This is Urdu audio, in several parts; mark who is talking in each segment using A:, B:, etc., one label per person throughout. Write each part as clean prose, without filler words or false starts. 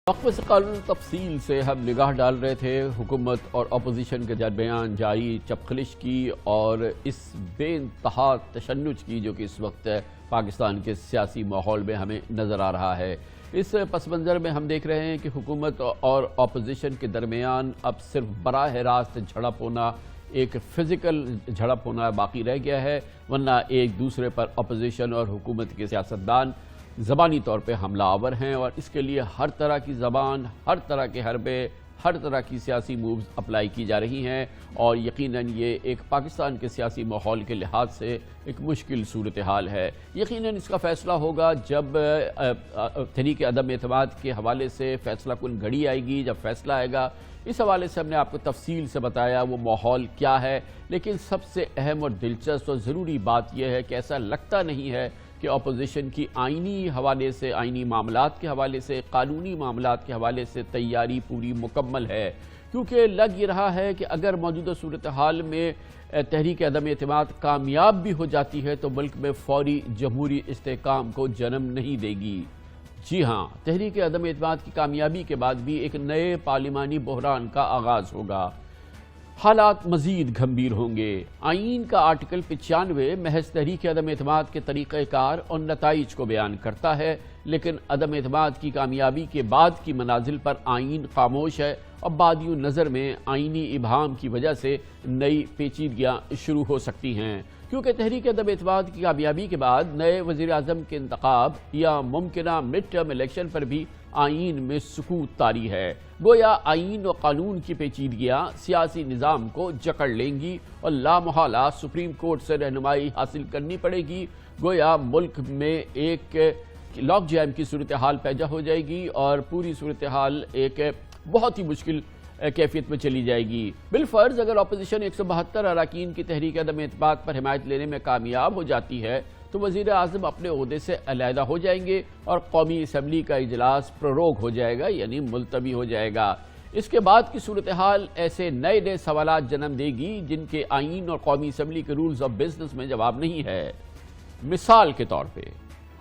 A: وقفے سے قبل تفصیل سے ہم نگاہ ڈال رہے تھے حکومت اور اپوزیشن کے درمیان جاری چپخلش کی اور اس بے انتہا تشنج کی جو کہ اس وقت پاکستان کے سیاسی ماحول میں ہمیں نظر آ رہا ہے۔ اس پس منظر میں ہم دیکھ رہے ہیں کہ حکومت اور اپوزیشن کے درمیان اب صرف براہ راست جھڑپ ہونا، ایک فزیکل جھڑپ ہونا باقی رہ گیا ہے، ورنہ ایک دوسرے پر اپوزیشن اور حکومت کے سیاستدان زبانی طور پہ حملہ آور ہیں اور اس کے لیے ہر طرح کی زبان، ہر طرح کے حربے، ہر طرح کی سیاسی مووز اپلائی کی جا رہی ہیں اور یقیناً یہ ایک پاکستان کے سیاسی ماحول کے لحاظ سے ایک مشکل صورتحال ہے۔ یقیناً اس کا فیصلہ ہوگا جب تحریک عدم اعتماد کے حوالے سے فیصلہ کن گھڑی آئے گی، جب فیصلہ آئے گا۔ اس حوالے سے ہم نے آپ کو تفصیل سے بتایا وہ ماحول کیا ہے، لیکن سب سے اہم اور دلچسپ اور ضروری بات یہ ہے کہ ایسا لگتا نہیں ہے کہ اپوزیشن کی آئینی حوالے سے، آئینی معاملات کے حوالے سے، قانونی معاملات کے حوالے سے تیاری پوری مکمل ہے، کیونکہ لگ یہ رہا ہے کہ اگر موجودہ صورتحال میں تحریک عدم اعتماد کامیاب بھی ہو جاتی ہے تو ملک میں فوری جمہوری استحکام کو جنم نہیں دے گی۔ جی ہاں، تحریک عدم اعتماد کی کامیابی کے بعد بھی ایک نئے پارلیمانی بحران کا آغاز ہوگا، حالات مزید گھمبیر ہوں گے۔ آئین کا آرٹیکل 95 محض تحریک عدم اعتماد کے طریقہ کار اور نتائج کو بیان کرتا ہے، لیکن عدم اعتماد کی کامیابی کے بعد کی منازل پر آئین خاموش ہے اور بادیوں نظر میں آئینی ابہام کی وجہ سے نئی پیچیدگیاں شروع ہو سکتی ہیں، کیونکہ تحریک عدم اعتماد کی کامیابی کے بعد نئے وزیر اعظم کے انتخاب یا ممکنہ مڈ ٹرم الیکشن پر بھی آئین میں سکوت طاری ہے۔ گویا آئین و قانون کی پیچیدگیاں سیاسی نظام کو جکڑ لیں گی اور لامحالہ سپریم کورٹ سے رہنمائی حاصل کرنی پڑے گی۔ گویا ملک میں ایک لاک جام کی صورتحال پیدا ہو جائے گی اور پوری صورتحال ایک بہت ہی مشکل کیفیت میں چلی جائے گی۔ بالفرض اگر اپوزیشن 172 اراکین کی تحریک عدم اعتماد پر حمایت لینے میں کامیاب ہو جاتی ہے تو وزیر اعظم اپنے عہدے سے علیحدہ ہو جائیں گے اور قومی اسمبلی کا اجلاس پروروگ ہو جائے گا، یعنی ملتوی ہو جائے گا۔ اس کے بعد کی صورتحال ایسے نئے سوالات جنم دے گی جن کے آئین اور قومی اسمبلی کے رولز آف بزنس میں جواب نہیں ہے۔ مثال کے طور پہ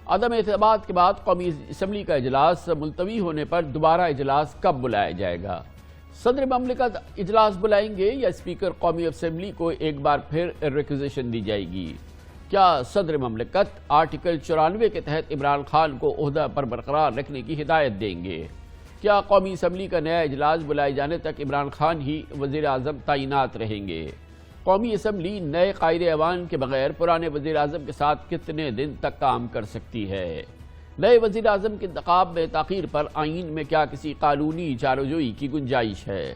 A: عدم اعتماد کے بعد قومی اسمبلی کا اجلاس ملتوی ہونے پر دوبارہ اجلاس کب بلایا جائے گا؟ صدر مملکت اجلاس بلائیں گے یا اسپیکر قومی اسمبلی کو ایک بار پھر ریکوزیشن دی جائے گی؟ کیا صدر مملکت آرٹیکل 94 کے تحت عمران خان کو عہدہ پر برقرار رکھنے کی ہدایت دیں گے؟ کیا قومی اسمبلی کا نیا اجلاس بلائے جانے تک عمران خان ہی وزیر اعظم تعینات رہیں گے؟ قومی اسمبلی نئے قائد ایوان کے بغیر پرانے وزیر اعظم کے ساتھ کتنے دن تک کام کر سکتی ہے؟ نئے وزیر اعظم کے انتخاب میں تاخیر پر آئین میں کیا کسی قانونی چارجوئی کی گنجائش ہے؟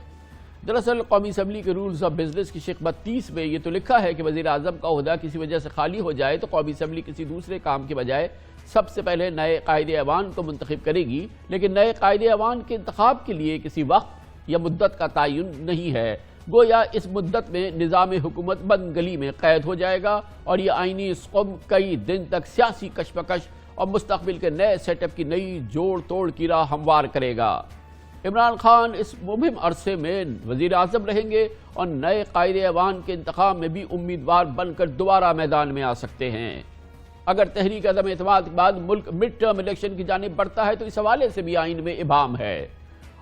A: دراصل قومی اسمبلی کے رولز آف بزنس کی شق 32 میں یہ تو لکھا ہے کہ وزیر اعظم کا عہدہ کسی وجہ سے خالی ہو جائے تو قومی اسمبلی کسی دوسرے کام کے بجائے سب سے پہلے نئے قائد ایوان کو منتخب کرے گی، لیکن نئے قائد ایوان کے انتخاب کے لیے کسی وقت یا مدت کا تعین نہیں ہے۔ گویا اس مدت میں نظام حکومت بند گلی میں قید ہو جائے گا اور یہ آئینی اسقم کئی دن تک سیاسی کشمکش اور مستقبل کے نئے سیٹ اپ کی نئی جوڑ توڑ کی راہ ہموار کرے گا۔ عمران خان اس مبہم عرصے میں وزیر اعظم رہیں گے اور نئے قائد ایوان کے انتخاب میں بھی امیدوار بن کر دوبارہ میدان میں آ سکتے ہیں۔ اگر تحریک عدم اعتماد کے بعد ملک مڈ ٹرم الیکشن کی جانب بڑھتا ہے تو اس حوالے سے بھی آئین میں ابہام ہے۔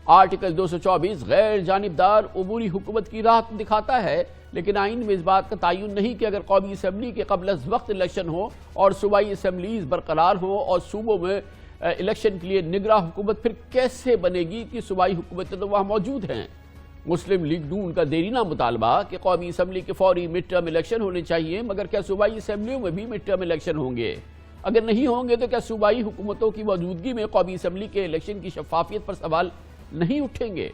A: آرٹیکل 224 غیر جانبدار عبوری حکومت کی راہ دکھاتا ہے، لیکن آئین میں اس بات کا تعین نہیں کہ اگر قومی اسمبلی کے قبل از وقت الیکشن ہو اور صوبائی اسمبلیز برقرار ہوں اور صوبوں میں الیکشن کے لیے نگراں حکومت پھر کیسے بنے گی کہ صوبائی حکومتیں تو وہاں موجود ہیں۔ مسلم لیگ نون کا دیرینہ مطالبہ کہ قومی اسمبلی کے فوری مڈ ٹرم الیکشن ہونے چاہیے، مگر کیا صوبائی اسمبلیوں میں بھی مڈ ٹرم الیکشن ہوں گے؟ اگر نہیں ہوں گے تو کیا صوبائی حکومتوں کی موجودگی میں قومی اسمبلی کے الیکشن کی شفافیت پر سوال نہیں اٹھیں گے؟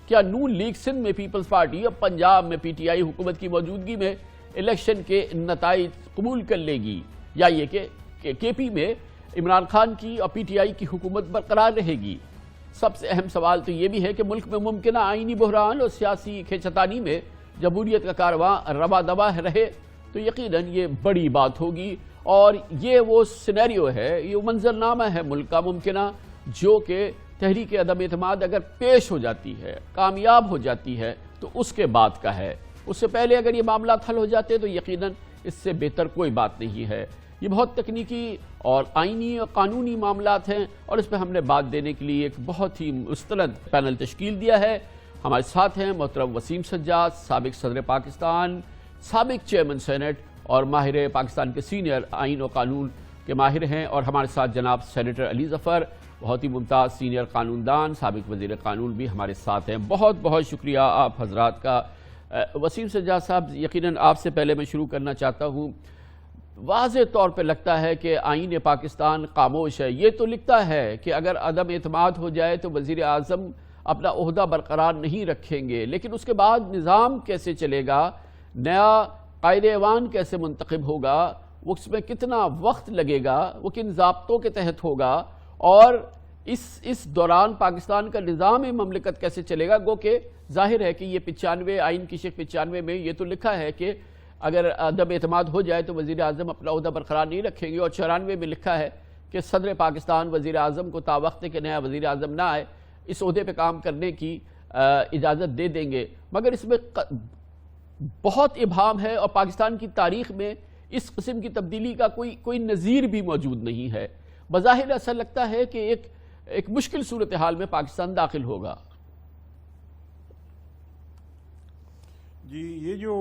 A: کیا نون لیگ سندھ میں پیپلز پارٹی اور پنجاب میں پی ٹی آئی حکومت کی موجودگی میں الیکشن کے نتائج قبول کر لے گی، یا یہ کہ کے پی میں عمران خان کی اور پی ٹی آئی کی حکومت برقرار رہے گی؟ سب سے اہم سوال تو یہ بھی ہے کہ ملک میں ممکنہ آئینی بحران اور سیاسی کھینچتانی میں جمہوریت کا کارواں روا دوا رہے تو یقیناً یہ بڑی بات ہوگی اور یہ وہ سینیریو ہے، یہ منظرنامہ ہے ملک کا ممکنہ، جو کہ تحریک عدم اعتماد اگر پیش ہو جاتی ہے، کامیاب ہو جاتی ہے تو اس کے بعد کا ہے۔ اس سے پہلے اگر یہ معاملات حل ہو جاتے تو یقیناً اس سے بہتر کوئی بات نہیں ہے۔ یہ بہت تکنیکی اور آئینی اور قانونی معاملات ہیں، اور اس پہ ہم نے بات دینے کے لیے ایک بہت ہی مستند پینل تشکیل دیا ہے۔ ہمارے ساتھ ہیں محترم وسیم سجاد، سابق صدر پاکستان، سابق چیئرمین سینٹ اور ماہر پاکستان کے سینئر آئین و قانون کے ماہر ہیں، اور ہمارے ساتھ جناب سینیٹر علی ظفر، بہت ہی ممتاز سینئر قانون دان، سابق وزیر قانون بھی ہمارے ساتھ ہیں۔ بہت بہت شکریہ آپ حضرات کا۔ وسیم سجاد صاحب، یقیناً آپ سے پہلے میں شروع کرنا چاہتا ہوں۔ واضح طور پہ لگتا ہے کہ آئین پاکستان خاموش ہے۔ یہ تو لکھتا ہے کہ اگر عدم اعتماد ہو جائے تو وزیر اعظم اپنا عہدہ برقرار نہیں رکھیں گے، لیکن اس کے بعد نظام کیسے چلے گا، نیا قائد ایوان کیسے منتخب ہوگا، اس میں کتنا وقت لگے گا، وہ کن ضابطوں کے تحت ہوگا، اور اس دوران پاکستان کا نظام مملکت کیسے چلے گا۔ گو کہ ظاہر ہے کہ یہ 95 آئین کی شق 95 میں یہ تو لکھا ہے کہ اگر عدم اعتماد ہو جائے تو وزیر اعظم اپنا عہدہ برقرار نہیں رکھیں گے، اور 94 میں لکھا ہے کہ صدر پاکستان وزیر اعظم کو تاوقت کہ نیا وزیر اعظم نہ آئے اس عہدے پہ کام کرنے کی اجازت دے دیں گے۔ مگر اس میں بہت ابہام ہے، اور پاکستان کی تاریخ میں اس قسم کی تبدیلی کا کوئی نظیر بھی موجود نہیں ہے۔ بظاہر ایسا لگتا ہے کہ ایک مشکل صورتحال میں پاکستان داخل ہوگا۔
B: جی، یہ جو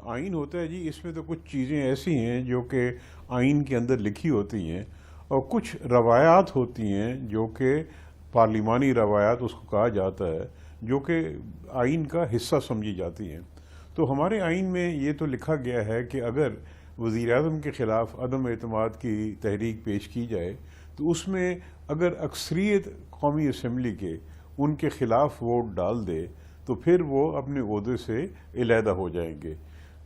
B: آئین ہوتا ہے جی، اس میں تو کچھ چیزیں ایسی ہیں جو کہ آئین کے اندر لکھی ہوتی ہیں، اور کچھ روایات ہوتی ہیں جو کہ پارلیمانی روایات اس کو کہا جاتا ہے، جو کہ آئین کا حصہ سمجھی جاتی ہیں۔ تو ہمارے آئین میں یہ تو لکھا گیا ہے کہ اگر وزیر اعظم کے خلاف عدم اعتماد کی تحریک پیش کی جائے تو اس میں اگر اکثریت قومی اسمبلی کے ان کے خلاف ووٹ ڈال دے تو پھر وہ اپنے عہدے سے علیحدہ ہو جائیں گے۔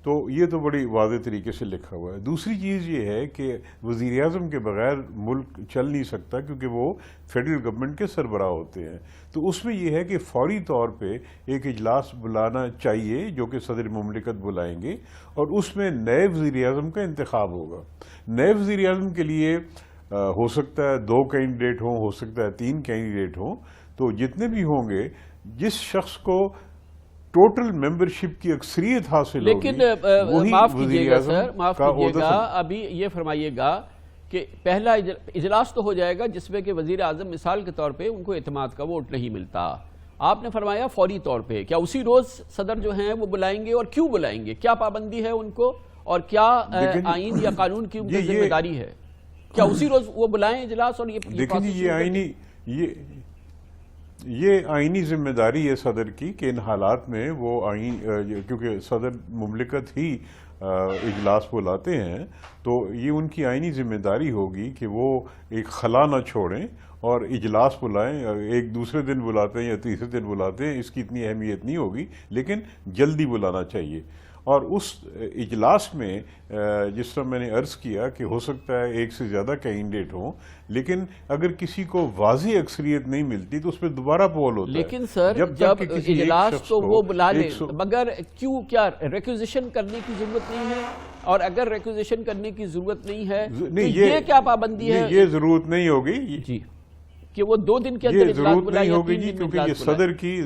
B: تو یہ تو بڑی واضح طریقے سے لکھا ہوا ہے۔ دوسری چیز یہ ہے کہ وزیر اعظم کے بغیر ملک چل نہیں سکتا، کیونکہ وہ فیڈرل گورنمنٹ کے سربراہ ہوتے ہیں۔ تو اس میں یہ ہے کہ فوری طور پہ ایک اجلاس بلانا چاہیے جو کہ صدر مملکت بلائیں گے، اور اس میں نئے وزیر اعظم کا انتخاب ہوگا۔ نئے وزیر اعظم کے لیے ہو سکتا ہے 2 کینڈیڈیٹ ہوں، ہو سکتا ہے 3 کینڈیڈیٹ ہوں، تو جتنے بھی ہوں گے، جس شخص کو ٹوٹل ممبرشپ کی اکثریت حاصل ہوگی،
A: لیکن معاف کیجیے گا سر، معاف کیجیے گا، ابھی یہ فرمائیے گا کہ پہلا اجلاس تو ہو جائے گا جس میں کہ وزیر اعظم مثال کے طور پہ ان کو اعتماد کا ووٹ نہیں ملتا۔ آپ نے فرمایا فوری طور پہ، کیا اسی روز صدر جو ہیں وہ بلائیں گے، اور کیوں بلائیں گے؟ کیا پابندی ہے ان کو، اور کیا آئین یا قانون کی ان کی ذمہ داری ہے؟ کیا اسی روز وہ بلائیں اجلاس؟ اور
B: یہ آئینی ذمہ داری ہے صدر کی کہ ان حالات میں وہ آئین، کیونکہ صدر مملکت ہی اجلاس بلاتے ہیں، تو یہ ان کی آئینی ذمہ داری ہوگی کہ وہ ایک خلا نہ چھوڑیں اور اجلاس بلائیں۔ ایک دوسرے دن بلاتے ہیں یا تیسرے دن بلاتے ہیں، اس کی اتنی اہمیت نہیں ہوگی، لیکن جلدی بلانا چاہیے۔ اور اس اجلاس میں جس طرح میں نے عرض کیا کہ ہو سکتا ہے 1 سے زیادہ کینڈیڈیٹ ہوں، لیکن اگر کسی کو واضح اکثریت نہیں ملتی تو اس پہ دوبارہ پول ہوتا ہے۔
A: لیکن سر جب اجلاس تو وہ بلا لیں، مگر کیوں، کیا ریکوزیشن کرنے کی ضرورت نہیں ہے؟ اور اگر ریکوزیشن کرنے کی ضرورت نہیں ہے تو یہ کیا پابندی ہے؟
B: یہ ضرورت نہیں ہوگی
A: جی، کہ وہ 2 دن کے اندر اجلاس بلائے یا 3 دن میں اجلاس
B: کیونکہ یہ صدر کی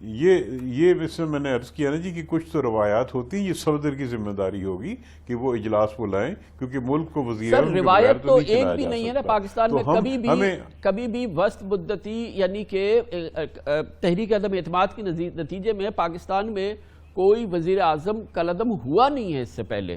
B: یہ ویسے میں نے عرض کیا نا جی کہ کچھ تو روایات ہوتی ہیں، یہ صدر کی ذمہ داری ہوگی کہ وہ اجلاس بلائیں، کیونکہ ملک کو وزیر اعظم کے بغیر
A: روایت تو ایک بھی نہیں ہے نا پاکستان میں کبھی بھی وسط مدتی، یعنی کہ تحریک عدم اعتماد کے نتیجے میں پاکستان میں کوئی وزیر اعظم کالعدم ہوا نہیں ہے۔ اس سے پہلے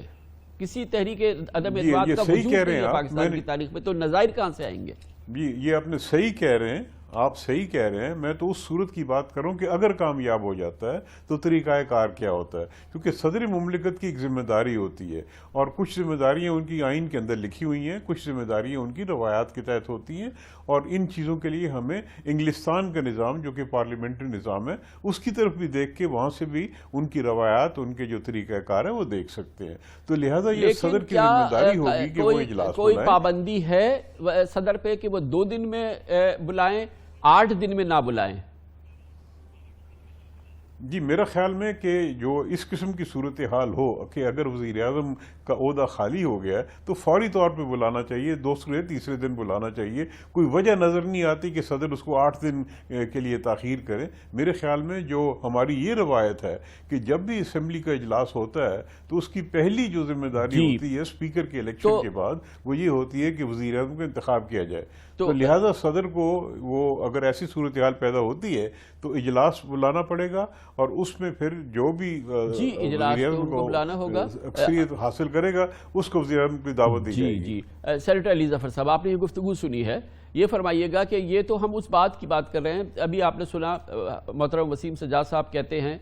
A: کسی تحریک عدم اعتماد کا وجود نہیں ہے پاکستان کی تاریخ میں، تو نظائر کہاں سے آئیں گے؟
B: یہ آپ نے صحیح کہہ رہے ہیں، آپ صحیح کہہ رہے ہیں۔ میں تو اس صورت کی بات کروں کہ اگر کامیاب ہو جاتا ہے تو طریقہ کار کیا ہوتا ہے، کیونکہ صدر مملکت کی ایک ذمہ داری ہوتی ہے، اور کچھ ذمہ داریاں ان کی آئین کے اندر لکھی ہوئی ہیں، کچھ ذمہ داریاں ان کی روایات کے تحت ہوتی ہیں، اور ان چیزوں کے لیے ہمیں انگلستان کا نظام جو کہ پارلیمنٹری نظام ہے اس کی طرف بھی دیکھ کے وہاں سے بھی ان کی روایات، ان کے جو طریقہ کار ہے وہ دیکھ سکتے ہیں۔ تو لہٰذا یہ صدر کی ذمہ داری ہوگی کہ وہ اجلاس
A: کوئی پابندی ہے صدر پہ کہ وہ 2 دن میں بلائیں، 8 دن میں نہ بلائیں؟
B: جی میرا خیال میں کہ جو اس قسم کی صورتحال ہو کہ اگر وزیر اعظم کا عہدہ خالی ہو گیا ہے تو فوری طور پہ بلانا چاہیے، دوسرے تیسرے دن بلانا چاہیے. کوئی وجہ نظر نہیں آتی کہ صدر اس کو 8 دن کے لیے تاخیر کرے. میرے خیال میں جو ہماری یہ روایت ہے کہ جب بھی اسمبلی کا اجلاس ہوتا ہے تو اس کی پہلی جو ذمہ داری ہوتی ہے اسپیکر کے الیکشن کے بعد وہ یہ ہوتی ہے کہ وزیر اعظم کا انتخاب کیا جائے. تو لہٰذا صدر کو وہ اگر ایسی صورتحال پیدا ہوتی ہے تو اجلاس بلانا پڑے گا اور اس میں پھر جو بھی
A: اجلاس کو بلانا ہوگا،
B: اکثریت حاصل کرے گا اس کو وزیر اعظم کی دعوت دی جائے گی.
A: جی سینیٹر علی ظفر صاحب، آپ نے یہ گفتگو سنی ہے، یہ فرمائیے گا کہ یہ تو ہم اس بات کی بات کر رہے ہیں، ابھی آپ نے سنا محترم وسیم سجاد صاحب کہتے ہیں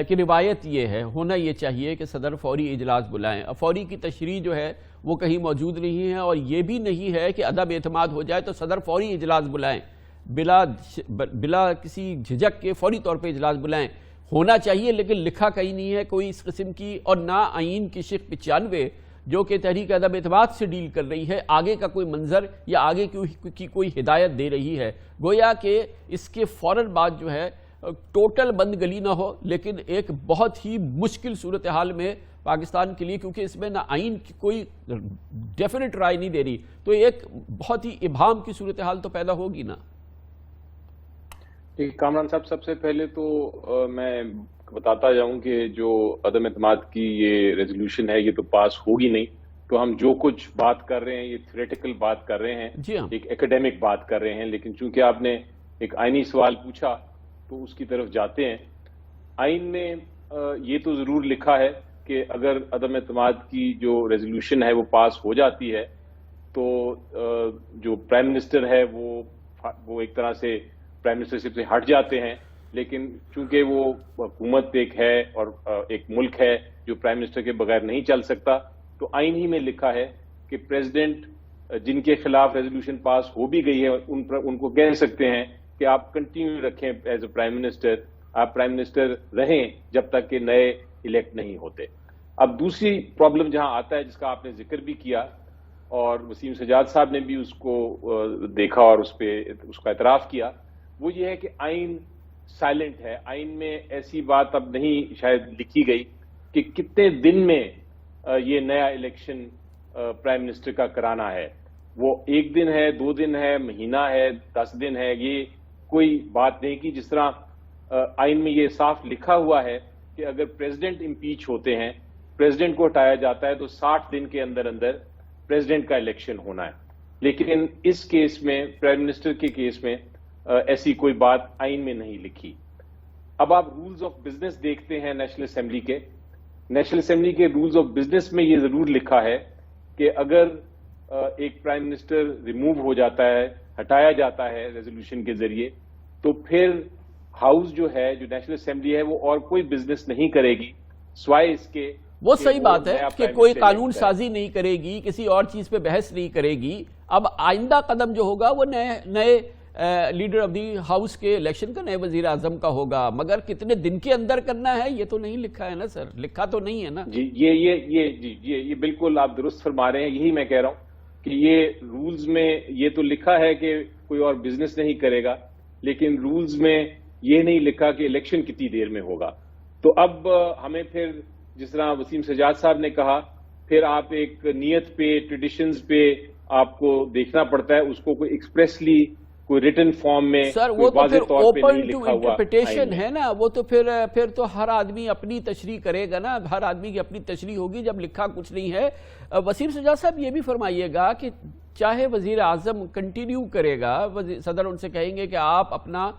A: کہ روایت یہ ہے، ہونا یہ چاہیے کہ صدر فوری اجلاس بلائیں. فوری کی تشریح جو ہے وہ کہیں موجود نہیں ہے، اور یہ بھی نہیں ہے کہ عدم اعتماد ہو جائے تو صدر فوری اجلاس بلائیں، بلا کسی جھجک کے فوری طور پہ اجلاس بلائیں. ہونا چاہیے لیکن لکھا کہیں نہیں ہے کوئی اس قسم کی، اور نہ آئین کی شق 95 جو کہ تحریک عدم اعتماد سے ڈیل کر رہی ہے آگے کا کوئی منظر یا آگے کی کوئی ہدایت دے رہی ہے. گویا کہ اس کے فوراً بعد جو ہے ٹوٹل بند گلی نہ ہو، لیکن ایک بہت ہی مشکل صورتحال میں پاکستان کے لیے، کیونکہ اس میں نہ آئین کی کوئی ڈیفینٹ رائے نہیں دے رہی، تو ایک بہت ہی ابہام کی صورتحال تو پیدا ہوگی نا.
C: کامران صاحب، سب سے پہلے تو میں بتاتا جاؤں کہ جو عدم اعتماد کی یہ ریزولوشن ہے یہ تو پاس ہوگی نہیں. تو ہم جو کچھ بات کر رہے ہیں یہ تھیوریٹیکل بات کر رہے ہیں، ایک ایکیڈیمک بات کر رہے ہیں، لیکن چونکہ آپ نے ایک آئینی سوال پوچھا تو اس کی طرف جاتے ہیں. آئین میں یہ تو ضرور لکھا ہے کہ اگر عدم اعتماد کی جو ریزولوشن ہے وہ پاس ہو جاتی ہے تو جو پرائم منسٹر ہے وہ ایک طرح سے پرائم منسٹرشپ سے ہٹ جاتے ہیں. لیکن چونکہ وہ حکومت ایک ہے اور ایک ملک ہے جو پرائم منسٹر کے بغیر نہیں چل سکتا، تو آئین ہی میں لکھا ہے کہ پریزیڈنٹ جن کے خلاف ریزولوشن پاس ہو بھی گئی ہے ان کو کہہ سکتے ہیں کہ آپ کنٹینیو رکھیں ایز اے پرائم منسٹر، آپ پرائم منسٹر رہیں جب تک کہ نئے الیکٹ نہیں ہوتے. اب دوسری پرابلم جہاں آتا ہے جس کا آپ نے ذکر بھی کیا اور وسیم سجاد صاحب نے بھی اس کو دیکھا اور اس کا اعتراف کیا، وہ یہ ہے کہ آئین سائلنٹ ہے. آئین میں ایسی بات اب نہیں شاید لکھی گئی کہ کتنے دن میں یہ نیا الیکشن پرائم منسٹر کا کرانا ہے. وہ 1 دن ہے، 2 دن ہے، مہینہ ہے، 10 دن ہے، یہ کوئی بات نہیں کی. جس طرح آئین میں یہ صاف لکھا ہوا ہے کہ اگر پریزیڈنٹ امپیچ ہوتے ہیں، پریزیڈنٹ کو ہٹایا جاتا ہے تو 60 دن کے اندر پریزیڈنٹ کا الیکشن ہونا ہے. لیکن اس کیس میں، پرائم منسٹر کے کیس میں، ایسی کوئی بات آئین میں نہیں لکھی. اب آپ رولز آف بزنس دیکھتے ہیں نیشنل اسمبلی کے رولز آف بزنس میں یہ ضرور لکھا ہے کہ اگر ایک پرائم منسٹر ریموو ہو جاتا ہے، ہٹایا جاتا ہے ریزولوشن کے ذریعے، تو پھر ہاؤس جو ہے، جو نیشنل اسمبلی ہے، وہ اور کوئی بزنس نہیں کرے گی سوائے اس کے.
A: وہ صحیح بات ہے کہ کوئی قانون سازی نہیں کرے گی، کسی اور چیز پہ بحث نہیں کرے گی. اب آئندہ قدم جو ہوگا وہ نئے لیڈر آف دی ہاؤس کے الیکشن کا، نئے وزیر اعظم کا ہوگا. مگر کتنے دن کے اندر کرنا ہے یہ تو نہیں لکھا ہے نا سر، لکھا تو نہیں ہے نا.
C: جی یہ بالکل آپ درست فرما رہے ہیں. یہی میں کہہ رہا ہوں کہ یہ رولز میں یہ تو لکھا ہے کہ کوئی اور بزنس نہیں کرے گا، لیکن رولز میں یہ نہیں لکھا کہ الیکشن کتنی دیر میں ہوگا. تو اب ہمیں پھر جس طرح وسیم سجاد صاحب نے کہا، پھر آپ ایک نیت پہ، ٹریڈیشنز پہ آپ کو دیکھنا پڑتا ہے. اس کو کوئی ایکسپریسلی کوئی ریٹن فارم میں
A: سر وہ تو پھر اوپن ٹو انٹرپریٹیشن ہے نا. وہ تو پھر تو ہر آدمی اپنی تشریح کرے گا نا، ہر آدمی کی اپنی تشریح ہوگی جب لکھا کچھ نہیں ہے. وسیم سجاد صاحب یہ بھی فرمائیے گا کہ چاہے وزیر اعظم کنٹینیو کرے گا، صدر ان سے کہیں گے کہ آپ اپنا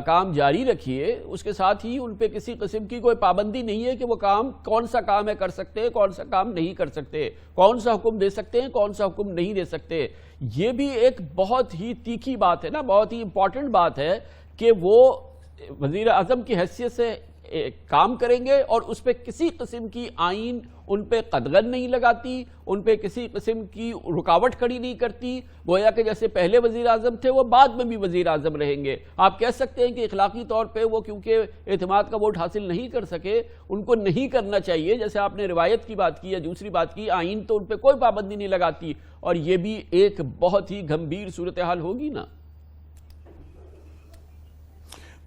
A: کام جاری رکھیے، اس کے ساتھ ہی ان پہ کسی قسم کی کوئی پابندی نہیں ہے کہ وہ کام کون سا کام ہے کر سکتے ہیں، کون سا کام نہیں کر سکتے، کون سا حکم دے سکتے ہیں، کون سا حکم نہیں دے سکتے. یہ بھی ایک بہت ہی تیکھی بات ہے نا، بہت ہی امپورٹنٹ بات ہے کہ وہ وزیر اعظم کی حیثیت سے کام کریں گے اور اس پہ کسی قسم کی آئین ان پہ قدغن نہیں لگاتی، ان پہ کسی قسم کی رکاوٹ کھڑی نہیں کرتی. گویا کہ جیسے پہلے وزیر اعظم تھے وہ بعد میں بھی وزیر اعظم رہیں گے. آپ کہہ سکتے ہیں کہ اخلاقی طور پہ وہ کیونکہ اعتماد کا ووٹ حاصل نہیں کر سکے، ان کو نہیں کرنا چاہیے. جیسے آپ نے روایت کی بات کی یا دوسری بات کی، آئین تو ان پہ کوئی پابندی نہیں لگاتی، اور یہ بھی ایک بہت ہی گمبھیر صورتحال ہوگی نا.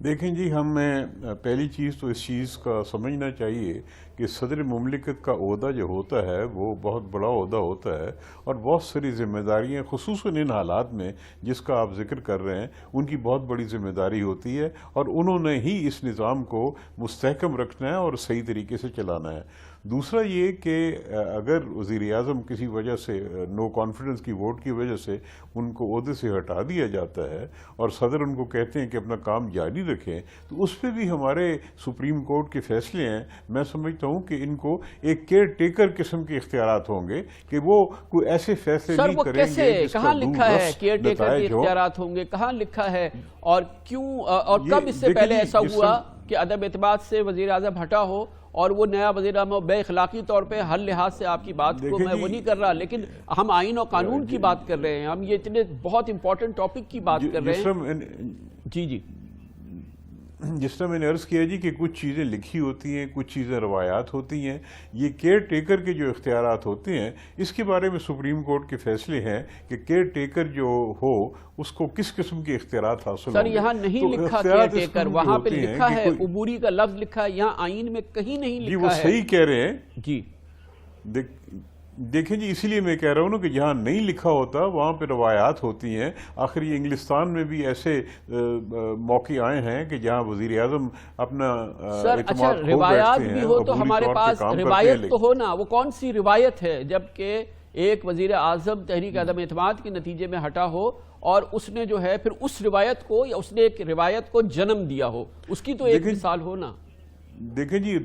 B: دیکھیں جی، ہمیں پہلی چیز تو اس چیز کا سمجھنا چاہیے کہ صدر مملکت کا عہدہ جو ہوتا ہے وہ بہت بڑا عہدہ ہوتا ہے، اور بہت ساری ذمہ داریاں خصوصاً ان حالات میں جس کا آپ ذکر کر رہے ہیں ان کی بہت بڑی ذمہ داری ہوتی ہے، اور انہوں نے ہی اس نظام کو مستحکم رکھنا ہے اور صحیح طریقے سے چلانا ہے۔ دوسرا یہ کہ اگر وزیر اعظم کسی وجہ سے نو کانفیڈنس کی ووٹ کی وجہ سے ان کو عہدے سے ہٹا دیا جاتا ہے اور صدر ان کو کہتے ہیں کہ اپنا کام جاری رکھیں، تو اس پہ بھی ہمارے سپریم کورٹ کے فیصلے ہیں۔ میں سمجھتا ہوں کہ ان کو ایک کیئر ٹیکر قسم کے اختیارات ہوں گے کہ وہ کوئی ایسے فیصلے نہیں کریں گے جس کا
A: کہاں لکھا ہے کیئر ٹیکر کے
B: نتائج ہو۔
A: اختیارات ہوں گے؟ کہاں لکھا ہے؟ اور کیوں اور کب اس سے پہلے ایسا ہوا کہ عدم اعتماد سے وزیر اعظم ہٹا ہو اور وہ نیا وزیر اعظم بے اخلاقی طور پہ ہر لحاظ سے آپ کی بات کو میں وہ نہیں کر رہا، لیکن ہم آئین اور قانون کی بات کر رہے ہیں، ہم یہ اتنے بہت امپورٹنٹ ٹاپک کی بات کر رہے ہیں۔ جی
B: جس طرح میں نے عرض کیا جی کہ کچھ چیزیں لکھی ہوتی ہیں، کچھ چیزیں روایات ہوتی ہیں، یہ کیئر ٹیکر کے جو اختیارات ہوتے ہیں اس کے بارے میں سپریم کورٹ کے فیصلے ہیں کہ کیئر ٹیکر جو ہو اس کو کس قسم کے اختیارات حاصل ہوں گے۔
A: سر یہاں نہیں لکھا کیئر ٹیکر، وہاں پہ لکھا ہے عبوری کا لفظ لکھا ہے، یہاں آئین میں کہیں نہیں لکھا ہے۔
B: جی وہ صحیح کہہ رہے ہیں
A: جی
B: دیکھیں جی، اسی لیے میں کہہ رہا ہوں نا کہ جہاں نہیں لکھا ہوتا وہاں پہ روایات ہوتی ہیں۔ آخر یہ انگلستان میں بھی ایسے موقع آئے ہیں کہ جہاں وزیر اعظم اپنا
A: اچھا روایات بھی ہو تو ہمارے پاس روایت تو ہو نا، وہ کون سی روایت ہے جبکہ ایک وزیر اعظم تحریک عدم اعتماد کے نتیجے میں ہٹا ہو اور اس نے جو ہے پھر اس روایت کو یا اس نے ایک روایت کو جنم دیا ہو، اس کی تو ایک مثال ہو نا۔
B: دیکھیں جی،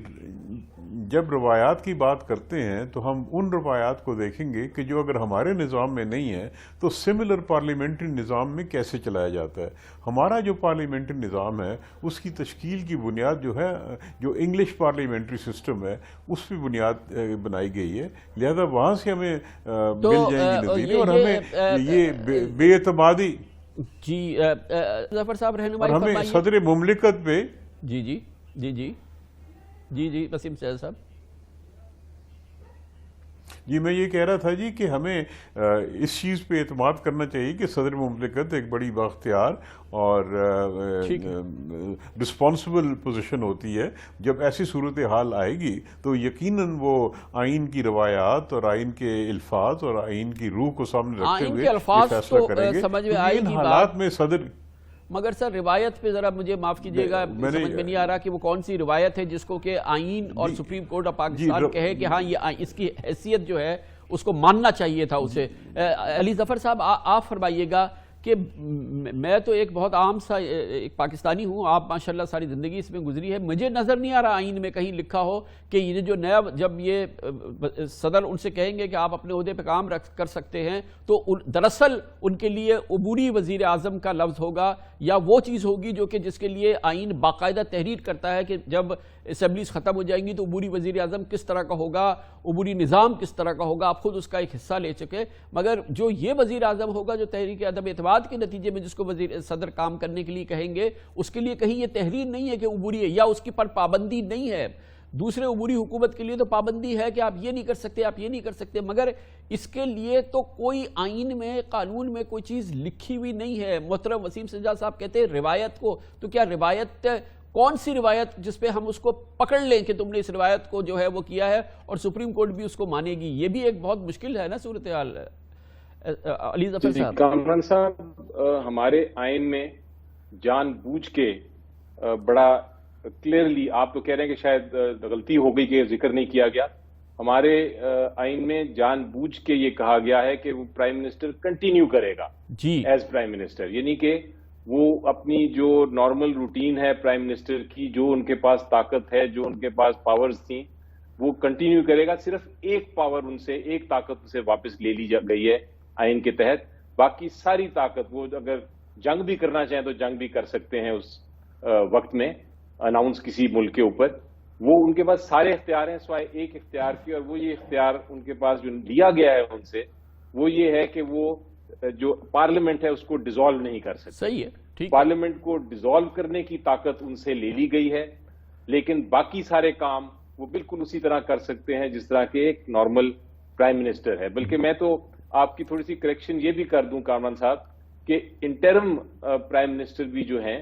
B: جب روایات کی بات کرتے ہیں تو ہم ان روایات کو دیکھیں گے کہ جو اگر ہمارے نظام میں نہیں ہے تو سملر پارلیمنٹری نظام میں کیسے چلایا جاتا ہے۔ ہمارا جو پارلیمنٹری نظام ہے اس کی تشکیل کی بنیاد جو ہے جو انگلش پارلیمنٹری سسٹم ہے اس پہ بنیاد بنائی گئی ہے، لہذا وہاں سے ہمیں مل جائیں گی نتیجے، اور ہمیں یہ بے اعتمادی
A: جی ظفر صاحب رہنمائی
B: اور ہمیں صدر مملکت پہ
A: جی وسیم سید صاحب۔
B: جی میں یہ کہہ رہا تھا جی کہ ہمیں اس چیز پہ اعتماد کرنا چاہیے کہ صدر مملکت ایک بڑی بااختیار اور رسپانسبل پوزیشن ہوتی ہے۔ جب ایسی صورتحال آئے گی تو یقیناً وہ آئین کی روایات اور آئین کے الفاظ اور آئین کی روح کو سامنے رکھتے ہوئے یہ فیصلہ کریں گے۔
A: سمجھ میں آئے
B: ان
A: گی
B: حالات میں صدر،
A: مگر سر روایت پہ ذرا مجھے معاف کیجئے گا، سمجھ میں نہیں آ رہا کہ وہ کون سی روایت ہے جس کو کہ آئین اور سپریم کورٹ آف پاکستان کہے کہ ہاں یہ اس کی حیثیت جو ہے اس کو ماننا چاہیے تھا اسے۔ علی ظفر صاحب آپ فرمائیے گا کہ میں تو ایک بہت عام سا ایک پاکستانی ہوں، آپ ماشاءاللہ ساری زندگی اس میں گزری ہے، مجھے نظر نہیں آ رہا آئین میں کہیں لکھا ہو کہ یہ جو نیا جب یہ صدر ان سے کہیں گے کہ آپ اپنے عہدے پہ کام کر سکتے ہیں تو دراصل ان کے لیے عبوری وزیر اعظم کا لفظ ہوگا یا وہ چیز ہوگی جو کہ جس کے لیے آئین باقاعدہ تحریر کرتا ہے کہ جب اسمبلیز ختم ہو جائیں گی تو عبوری وزیر اعظم کس طرح کا ہوگا، عبوری نظام کس طرح کا ہوگا، آپ خود اس کا ایک حصہ لے چکے۔ مگر جو یہ وزیر اعظم ہوگا جو تحریک عدم اعتماد کے نتیجے میں جس کو صدر کام کرنے کے لیے کہیں گے، اس کے لیے کہیں یہ تحریر نہیں ہے کہ عبوری ہے یا اس کی پر پابندی نہیں ہے۔ دوسرے عبوری حکومت کے لیے تو پابندی ہے کہ آپ یہ نہیں کر سکتے، آپ یہ نہیں کر سکتے، مگر اس کے لیے تو کوئی آئین میں قانون میں کوئی چیز لکھی ہوئی نہیں ہے۔ محترم وسیم سجاد صاحب کہتے ہیں روایت کو، تو کیا روایت کون سی روایت جس پہ ہم اس کو پکڑ لیں کہ تم نے اس روایت کو جو ہے وہ کیا ہے اور سپریم کورٹ بھی اس کو مانے گی؟ یہ بھی ایک بہت مشکل ہے نا صورتحال۔ علی ظفر صاحب۔
C: کامران صاحب، ہمارے آئین میں جان بوجھ کے بڑا کلیئرلی، آپ تو کہہ رہے ہیں کہ شاید غلطی ہو گئی کہ ذکر نہیں کیا گیا، ہمارے آئین میں جان بوجھ کے یہ کہا گیا ہے کہ وہ پرائم منسٹر کنٹینیو کرے گا ایز پرائم منسٹر، یعنی کہ وہ اپنی جو نارمل روٹین ہے پرائم منسٹر کی، جو ان کے پاس طاقت ہے، جو ان کے پاس پاورز تھیں، وہ کنٹینیو کرے گا۔ صرف ایک پاور ان سے، ایک طاقت ان سے واپس لے لی گئی ہے آئین کے تحت، باقی ساری طاقت وہ اگر جنگ بھی کرنا چاہیں تو جنگ بھی کر سکتے ہیں اس وقت میں اناؤنس کسی ملک کے اوپر، وہ ان کے پاس سارے اختیار ہیں سوائے ایک اختیار کی، اور وہ یہ اختیار ان کے پاس جو لیا گیا ہے ان سے وہ یہ ہے کہ وہ جو پارلیمنٹ ہے اس کو ڈیزالو نہیں کر سکتے۔
A: صحیح ہے، ٹھیک ہے،
C: پارلیمنٹ کو ڈیزالو کرنے کی طاقت ان سے لے لی گئی ہے، لیکن باقی سارے کام وہ بالکل اسی طرح کر سکتے ہیں جس طرح کے ایک نارمل پرائم منسٹر ہے۔ بلکہ میں تو آپ کی تھوڑی سی کریکشن یہ بھی کر دوں کامران صاحب کہ انٹرم پرائم منسٹر بھی جو ہیں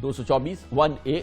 A: 224(1)A